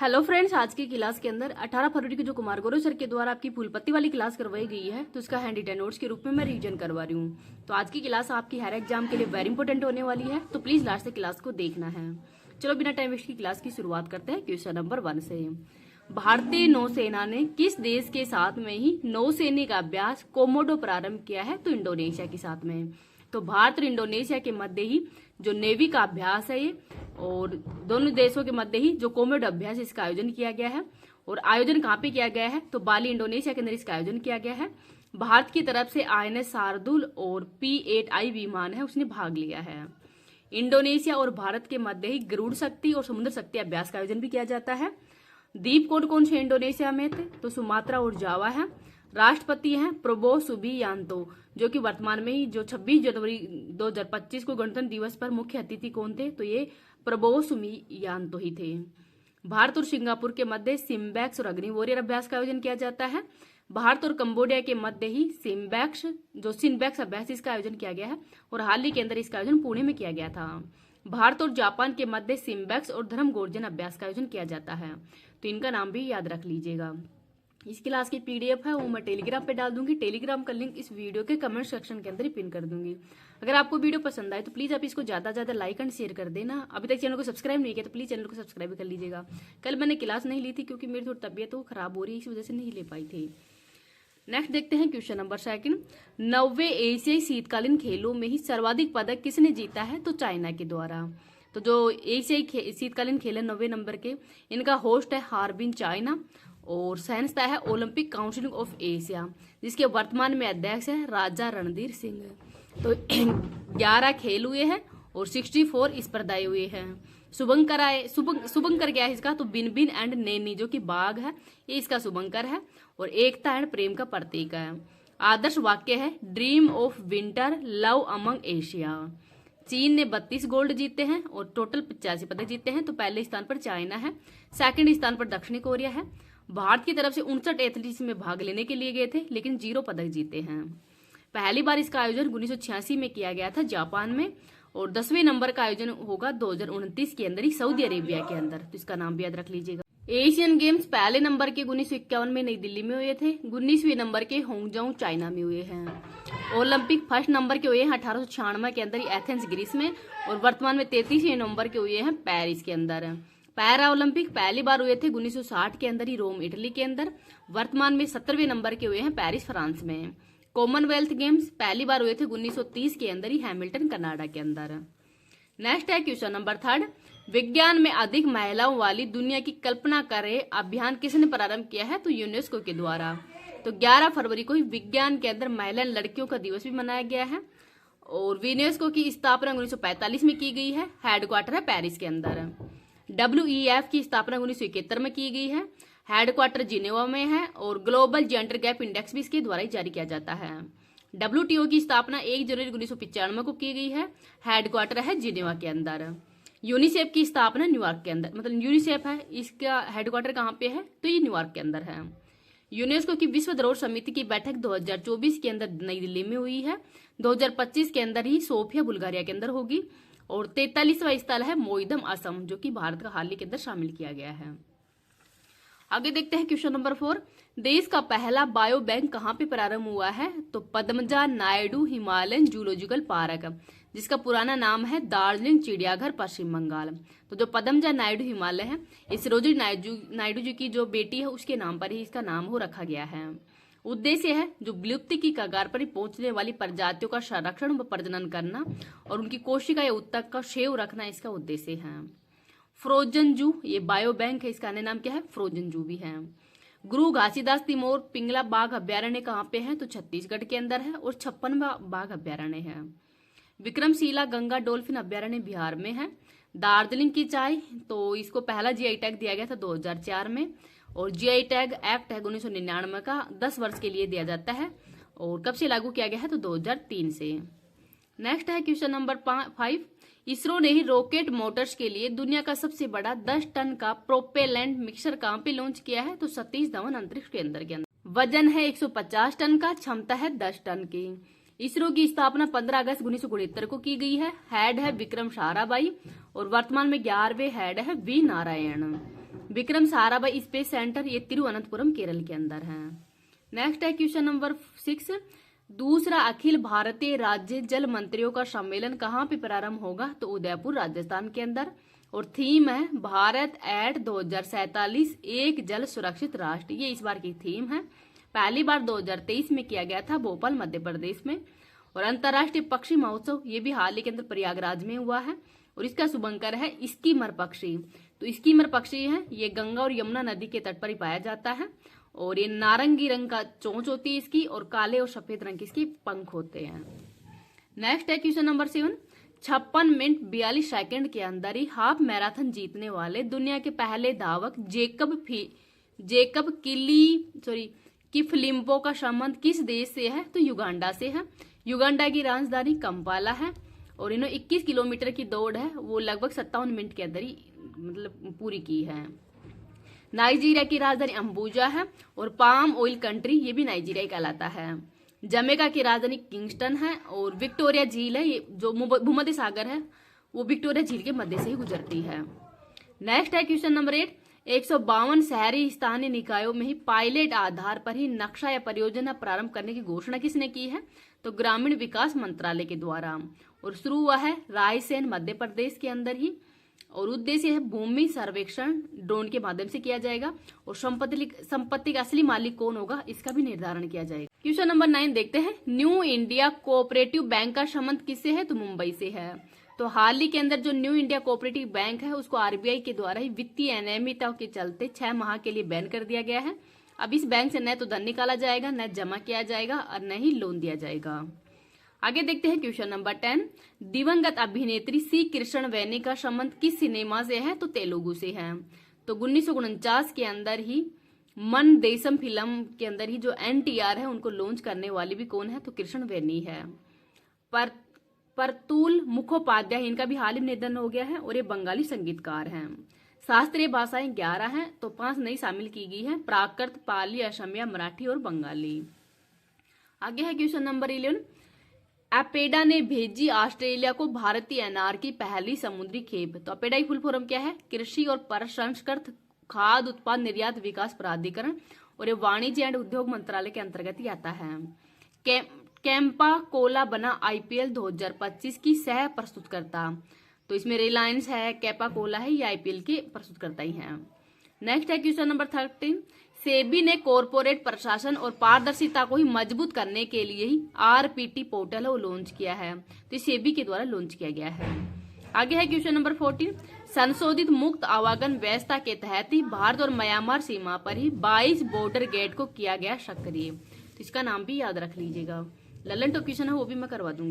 Hello friends, आज की class के अंदर 18 फरवरी को जो कुमार गौरव सर के द्वारा आपकी फूलपत्ती वाली क्लास करवाई गई है, तो उसका हैंड रिटन नोट्स के रूप में मैं रिवीजन करवा रही हूँ। तो आज की क्लास आपकी हर एग्जाम के लिए वेरी इंपॉर्टेंट होने वाली है, तो प्लीज लास्ट तक क्लास को देखना है। चलो बिना टाइम वेस्ट की क्लास की शुरुआत करते हैं क्वेश्चन नंबर 1 से। भारतीय नौसेना ने किस देश के साथ में ही नौसैनिक अभ्यास कोमोडो प्रारंभ किया है? तो इंडोनेशिया के साथ में। तो भारत और इंडोनेशिया के मध्य ही जो नेवी का अभ्यास है ये, और दोनों देशों के मध्य ही जो कोमोडो अभ्यास इसका आयोजन किया गया है। और आयोजन कहाँ पे किया गया है? तो बाली इंडोनेशिया के अंदर इसका आयोजन किया गया है। भारत की तरफ से INS शार्दुल और P-8I विमान है, उसने भाग लिया है। इंडोनेशिया और भारत के मध्य ही गरुड़ शक्ति और समुद्र शक्ति अभ्यास का आयोजन भी किया जाता है। द्वीप कौन कौन से इंडोनेशिया में थे? तो सुमात्रा और जावा है। राष्ट्रपति हैं प्रबोवो सुबियांतो, जो कि वर्तमान में ही जो 26 जनवरी 2025 को गणतंत्र दिवस पर मुख्य अतिथि कौन थे? तो ये प्रबोवो सुबियांतो ही थे। भारत और सिंगापुर के मध्य सिम्बैक्स और अग्नि वॉरियर अभ्यास का आयोजन किया जाता है। भारत और कंबोडिया के मध्य ही सिनबैक्स अभ्यास इसका आयोजन किया गया है, और हाल ही के अंदर इसका आयोजन पुणे में किया गया था। भारत और जापान के मध्य सिम्बैक्स और धर्मगोर्जन अभ्यास का आयोजन किया जाता है। तो इनका नाम भी याद रख लीजिएगा। इस क्लास की PDF है वो मैं टेलीग्राम पे डाल दूंगी। टेलीग्राम का लिंक इस वीडियो के कमेंट सेक्शन के अंदर ही पिन कर दूंगी। अगर आपको वीडियो पसंद आए तो प्लीज आप इसको ज्यादा ज्यादा लाइक एंड शेयर कर देना। अभी तक चैनल को सब्सक्राइब नहीं किया तो प्लीज चैनल को सब्सक्राइब कर लीजिएगा। कल मैंने क्लास नहीं ली थी क्योंकि मेरी थोड़ी तबियत खराब हो रही है, इस वजह से नहीं ले पाई थी। नेक्स्ट देखते हैं क्वेश्चन नंबर 2। 90वें एशियाई शीतकालीन खेलों में ही सर्वाधिक पदक किसने जीता है? तो चाइना के द्वारा। तो जो एशियाई शीतकालीन खेल है 90 नंबर के, इनका होस्ट है हार्बिन चाइना, और संस्था है ओलंपिक काउंसिल ऑफ एशिया, जिसके वर्तमान में अध्यक्ष है राजा रणधीर सिंह। तो 11 खेल हुए हैं और 64 स्पर्धाएं हुए हैं। शुभंकर क्या है इसका? तो बिन एंड नैनी, जो कि बाघ है, ये इसका शुभंकर है, और एकता एंड प्रेम का प्रतीक है। आदर्श वाक्य है dream of winter love among Asia. चीन ने 32 गोल्ड जीते हैं और टोटल 85 पदक जीते हैं। तो पहले स्थान पर चाइना है, सेकंड स्थान पर दक्षिण कोरिया है। भारत की तरफ से 59 एथलीट्स में भाग लेने के लिए गए थे, लेकिन 0 पदक जीते हैं। पहली बार इसका आयोजन 1986 में किया गया था जापान में, और 10वें नंबर का आयोजन होगा 2029 के अंदर ही सऊदी अरेबिया के अंदर। तो इसका नाम भी याद रख लीजिएगा। एशियन गेम्स पहले नंबर के 1951 में नई दिल्ली में हुए थे। 19वें नंबर के होंगजाऊ चाइना में हुए हैं। ओलंपिक फर्स्ट नंबर के हुए हैं 1896 के अंदर ही एथेंस ग्रीस में, और वर्तमान में 33वें नंबर के हुए हैं पेरिस के अंदर। पैरा ओलंपिक पहली बार हुए थे 1960 के अंदर ही रोम इटली के अंदर। वर्तमान में 17वें नंबर के हुए हैं पेरिस फ्रांस में। कॉमनवेल्थ गेम्स पहली बार हुए थे 1930 के अंदर ही हैमिल्टन कनाडा के अंदर। नेक्स्ट है क्वेश्चन नंबर 3। विज्ञान में अधिक महिलाओं वाली दुनिया की कल्पना करे अभियान किसने प्रारंभ किया है? तो यूनेस्को के द्वारा। तो 11 फरवरी को विज्ञान के अंदर महिला लड़कियों का दिवस भी मनाया गया है, और यूनेस्को की स्थापना 1945 में की गई है। हेडक्वार्टर है पेरिस के अंदर। WEF की स्थापना 1971 में की गई है। हेडक्वार्टर जिनेवा में है, और ग्लोबल जेंडर गैप इंडेक्स भी इसके द्वारा ही जारी किया जाता है। WTO की स्थापना 1 जनवरी 1995 को की गई है। हेडक्वार्टर है जिनेवा के अंदर। यूनिसेफ की स्थापना न्यूयॉर्क के अंदर, मतलब यूनिसेफ है, इसका हेडक्वार्टर कहाँ पे है? तो ये न्यूयॉर्क के अंदर है। यूनेस्को की विश्व धरोहर समिति की बैठक 2024 के अंदर नई दिल्ली में हुई है। 2025 के अंदर ही सोफिया बुल्गारिया के अंदर होगी। और 43वां स्थल है मोइदम असम, जो कि भारत का हाल ही के अंदर शामिल किया गया है। आगे देखते हैं क्वेश्चन नंबर 4। देश का पहला बायो बैंक कहाँ पे प्रारंभ हुआ है? तो Padmaja Naidu Himalayan zoological park, जिसका पुराना नाम है दार्जिलिंग चिड़ियाघर पश्चिम बंगाल। तो जो पद्मजा नायडू हिमालय है, इस सरोजिनी नायडू जी की जो बेटी है उसके नाम पर ही इसका नाम हो रखा गया है। उद्देश्य है जो विलुप्ति की कगार पर पहुंचने वाली प्रजातियों का संरक्षण व प्रजनन करना, और उनकी कोशिका या उत्तक का शेव रखना इसका उद्देश्य है। फ्रोजन जू, ये बायो बैंक है, इसका अन्य नाम क्या है? फ्रोजन जू भी है। गुरु घासीदास तिमोर पिंगला बाघ अभ्यारण्य कहाँ पे है? तो छत्तीसगढ़ के अंदर है, और 56वां बाघ अभ्यारण्य है। विक्रमशिला गंगा डॉल्फिन अभ्यारण्य बिहार में है। दार्जिलिंग की चाय, तो इसको पहला GI टैग दिया गया था 2004 में, और GI टैग एक्ट है 1999 का 10 वर्ष के लिए दिया जाता है, और कब से लागू किया गया है? तो 2003 से। नेक्स्ट है क्वेश्चन नंबर 5। इसरो ने ही रॉकेट मोटर्स के लिए दुनिया का सबसे बड़ा 10 टन का प्रोपेलेंट मिक्सर कहाँ पे लॉन्च किया है? तो सतीश धवन अंतरिक्ष केंद्र के अंदर। वजन है 150 टन का, क्षमता है 10 टन की। इसरो की स्थापना 15 अगस्त 1969 को की गई है। हेड है विक्रम साराभाई, और वर्तमान में 11वें हेड है V Narayan. Vikram Sarabhai space centre, ये तिरुवनंतपुरम केरल के अंदर है। नेक्स्ट है क्वेश्चन नंबर 6, दूसरा अखिल भारतीय राज्य जल मंत्रियों का सम्मेलन कहाँ पे प्रारंभ होगा? तो उदयपुर राजस्थान के अंदर। और थीम है भारत एट 2047 एक जल सुरक्षित राष्ट्र, ये इस बार की थीम है। पहली बार 2023 में किया गया था भोपाल मध्य प्रदेश में। और अंतर्राष्ट्रीय पक्षी महोत्सव ये भी हाल ही के अंदर प्रयागराज में हुआ है। और इसका शुभंकर है स्कीमर पक्षी। तो स्कीमर पक्षी है ये गंगा और यमुना नदी के तट पर ही पाया जाता है। और ये नारंगी रंग का चोंच होती है इसकी, और काले और सफेद रंग के इसके पंख होते हैं। नेक्स्ट है क्वेश्चन नंबर 7, 56 मिनट 42 सेकंड के अंदर ही हाफ मैराथन जीतने वाले दुनिया के पहले धावक जेकब किफलिम्पो का संबंध किस देश से है? तो युगांडा से है। युगांडा की राजधानी कंपाला है। और इन्होंने 21 किलोमीटर की दौड़ है वो लगभग 57 मिनट के अंदर ही मतलब पूरी की है। नाइजीरिया की राजधानी अम्बुजा है। और पाम ऑयल कंट्री ये भी नाइजीरिया कहलाता है। जमैका की राजधानी किंगस्टन है। और विक्टोरिया झील है ये जो भूमध्य सागर है वो विक्टोरिया झील के मध्य से ही गुजरती है। नेक्स्ट है क्वेश्चन नंबर 8, 152 शहरी स्थानीय निकायों में ही पायलट आधार पर ही नक्शा या परियोजना प्रारंभ करने की घोषणा किसने की है? तो ग्रामीण विकास मंत्रालय के द्वारा। और शुरू हुआ है रायसेन मध्य प्रदेश के अंदर ही। और उद्देश्य है भूमि सर्वेक्षण ड्रोन के माध्यम से किया जाएगा। और संपत्ति का असली मालिक कौन होगा इसका भी निर्धारण किया जाएगा। क्वेश्चन नंबर 9 देखते हैं, न्यू इंडिया कोऑपरेटिव बैंक का संबंध किससे है? तो मुंबई से है। तो हाल ही के अंदर जो न्यू इंडिया कोऑपरेटिव बैंक है उसको आरबीआई के द्वारा ही वित्तीय अनियमितता के चलते 6 माह के लिए बैन कर दिया गया है। अब इस बैंक से न तो धन निकाला जाएगा, न जमा किया जाएगा और न ही लोन दिया जाएगा। आगे देखते हैं क्वेश्चन नंबर 10, दिवंगत अभिनेत्री सी कृष्ण वैनी का संबंध किस सिनेमा से है? तो तेलुगु से है। तो 1949 के अंदर ही मन देशम फिल्म के अंदर ही जो एनटीआर है उनको लॉन्च करने वाली भी कौन है? तो कृष्ण वैनी है। परतुल मुखोपाध्याय इनका भी हाल ही निधन हो गया है। और ये बंगाली संगीतकार हैं। शास्त्रीय भाषाएं 11 हैं तो 5 नई शामिल की गई है, प्राकृत, पाली, असमिया, मराठी और बंगाली। आगे है क्वेश्चन नंबर 11, अपेडा ने भेजी ऑस्ट्रेलिया को भारतीय अनार की पहली समुद्री खेप। तो अपेडा की फुल फॉर्म क्या है? कृषि और प्रसंस्कृत खाद्य उत्पाद निर्यात विकास प्राधिकरण। और ये वाणिज्य एवं उद्योग मंत्रालय के अंतर्गत ही आता है। कैंपा कोला बना आईपीएल 2025 की सह प्रस्तुतकर्ता। तो इसमें रिलायंस है, कैंपा कोला है, ये आईपीएल के प्रस्तुतकर्ता ही हैं। नेक्स्ट है क्वेश्चन नंबर 13, सेबी ने कॉरपोरेट प्रशासन और पारदर्शिता को ही मजबूत करने के लिए ही आरपीटी पोर्टल है वो लॉन्च किया है। तो सेबी के द्वारा लॉन्च किया गया है। आगे है क्वेश्चन नंबर 14, संशोधित मुक्त आवागमन व्यवस्था के तहत ही भारत और म्यांमार सीमा पर ही 22 बॉर्डर गेट को किया गया सक्रिय। तो इसका नाम भी याद रख लीजिएगा। ललन टॉप क्वेश्चन है वो भी मैं करवा दूंगी।